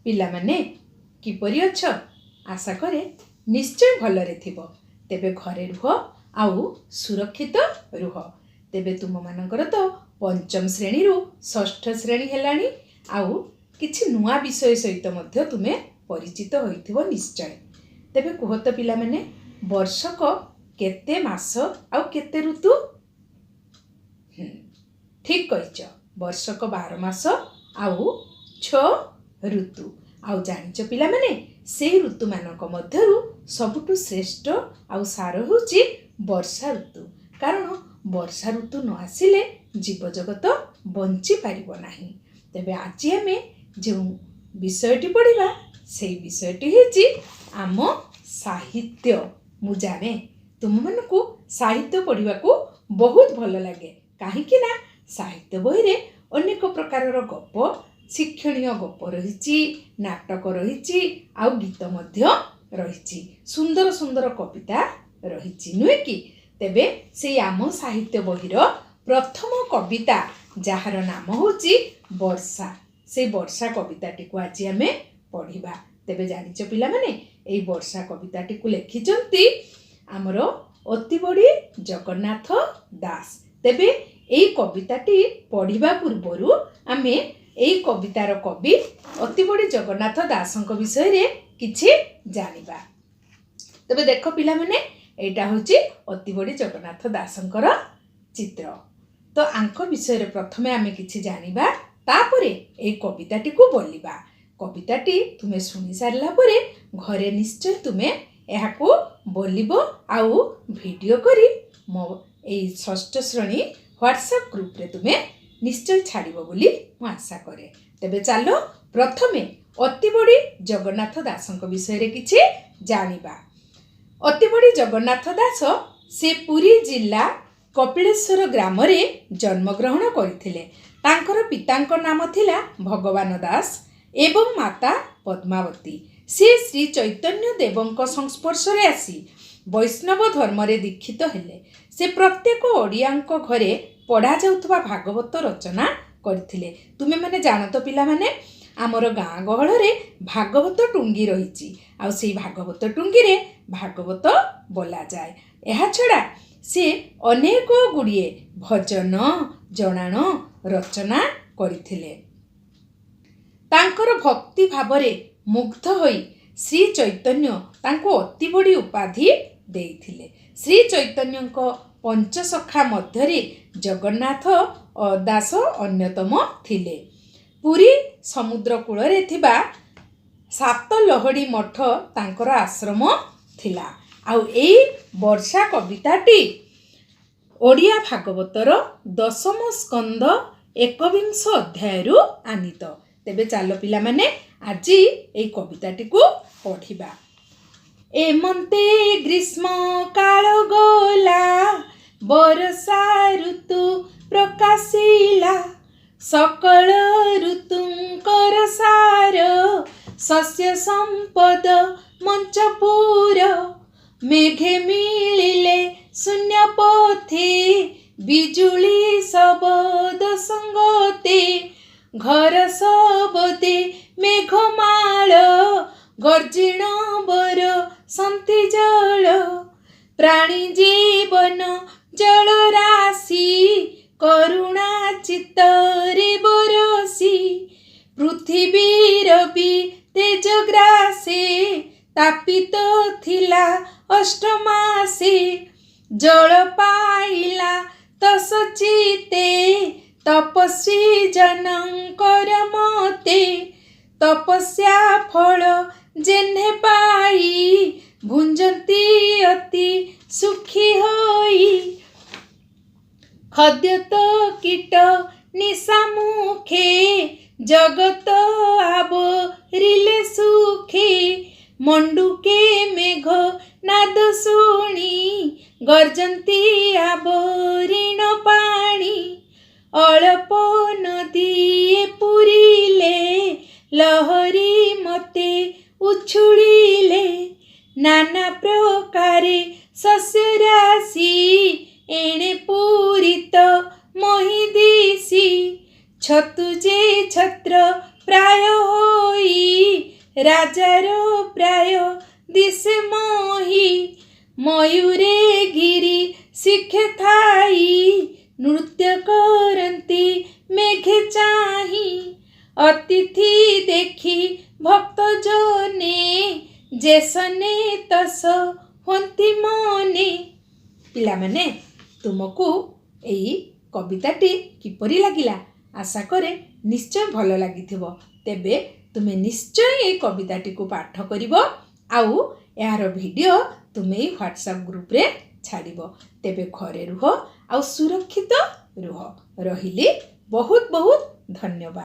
पिला माने किपरि अछ? आशा करे निश्चय भलरे थिबो। तेबे घरे रुह आउ सुरक्षित रुह। तेबे तुम मानकर तो पंचम श्रेणी रु षष्ठ श्रेणी हेलानी आउ किछि नुआ विषय सहित मध्य तुमे परिचित होइथिबो निश्चय। तेबे कुह तो पिला माने वर्षक केते मास आउ केते ऋतु? ठीक कहिच, वर्षक 12 मास आउ 6 ऋतु। आउ जानिच पिला माने से ऋतु मानक मध्यरु सबुठु श्रेष्ठ आउ सार होची वर्षा ऋतु। कारण वर्षा ऋतु न आसिले जीव जगत बंची पारिबो नाही। तेबे आज आमे जे विषयटी पढ़िबा सेई विषयटी हेची आम साहित्य। मु जाने तुम मानकु साहित्य पढ़िबा को बहुत भल लागे, काहेकि ना साहित्य बही रे अनेक प्रकारर गप, शिक्षणीय गप रहिछि, नाटक रहिछि, आउ गीत मध्य रहिछि, सुंदर सुंदर कविता रहिछि नुहे कि। तेबे से आम साहित्य बहीर प्रथम कविता जार नाम होछि वर्षा, से वर्षा कविताटी को आज आमे पढ़िबा। तेबे जानिच पिला माने एई वर्षा कविताटी को लेखिचंती आमर अतिबड़ी जगन्नाथ दास। तेबे एई कविताटी पढ़िबा पूर्वरु आमे एई कवितार कवि अतिबड़ी जगन्नाथ दासंक विषय रे किछि जानिबा। तेबे देखो पिला माने एटा होछि अतिबड़ी जगन्नाथ दासंकर चित्र। तो आंक विषय रे प्रथमे आमे किछि जानिबा, तापरे एई कविताटी को बोलिबा। कविताटी तुमे सुनि सारला परे घरे निश्चय तुमे एहाको बोलिबो आउ वीडियो करी मो एई षष्ठ श्रेणी व्हाट्सएप ग्रुप रे तुमे निश्चय छाड़िबो बोली मु आशा करे। तेबे चलो प्रथमे अतिबड़ी जगन्नाथ दासंक विषय रे किछि जानिबा। अतिबड़ी जगन्नाथ दास से पुरी जिला कपिलेश्वर ग्राम रे जन्म ग्रहण करथिले। तांकर पितांक नाम थिला भगवान दास एवं माता पद्मावती। से श्री चैतन्य देवंक संस्पर्श रे आसी वैष्णव धर्म रे दीक्षित हेले। से प्रत्येक ओडियांक घरे पढ़ा जाउथबा भागवत रचना करथिले। तुमे माने जानतो पिला माने आमर गाँ गहल रे भागवत टुंगी रहिछि, आ सेई भागवत टुंगी रे भागवत बोला जाए। एहा छडा से अनेक गुड़िए भजन जणाण रचना करथिले। तांकर भक्ति भावरे मुग्ध होई श्री चैतन्य तांको अति बड़ी उपाधि देइथिले। श्री चैतन्यक पंचसखा मध्यरे जगन्नाथ दास अन्यतम थिले। पुरी समुद्र कूल रे थिबा सात लहड़ी मठ तांकर आश्रम थिला। आउ एई वर्षा कविताटी ओडिया भागवतर 10म स्कंद 21 अध्याय रु आनीत। तेबे चालो पिला माने आज एई कविताटी को पढ़िबा। एमंते ग्रीष्म काल गला वर्षा ऋतु प्रकाशिला। सकल ऋतुंकर सार शस्य संपद मंचपुर। मेघे मिलिले शून्य पथे बिजुली शबद संगते। घर सबदे मेघमाल गर्जिण बर संति जल। प्राणी जीवन जल राशि करुणा चित्तरे बरसी। पृथ्वीर भी तेज ग्रासे तापित थिला अष्टमासे। जल पाइला तस चिते तपस्वी जनंकर मते। तपस्या फल जेन्हे पाई भुंजती अति सुखी होई। खाद्य तो कीट निशा मुखे जगत आवरिले सुखे। मंडुके मेघ नाद शुणी गर्जंती आवरिण पाणी। अल्प नदी पुरीले लहरी मते उछुड़िले। नाना प्रकारे शस्य राशि एणे पूरित मोहि दिशि। छतु जे छत्र प्राय होई राजार प्राय दिशे मोही मयूरे गिरी शिखे थाई नृत्य करती मेघे चाही अतिथि देखी भक्त जने जेसने तस होंती मने। पिलामाने तुमको एई कविताटी किपरि लागिला आशा करे निश्चय भल लागिथिबो। तेबे तुमे निश्चय ए कविताटी को पाठ करिवो आउ यार वीडियो तुमे व्हाट्सएप ग्रुप रे छाड़िबो। तेबे घरे रुह आउ सुरक्षित रुह। रहिले बहुत बहुत धन्यवाद।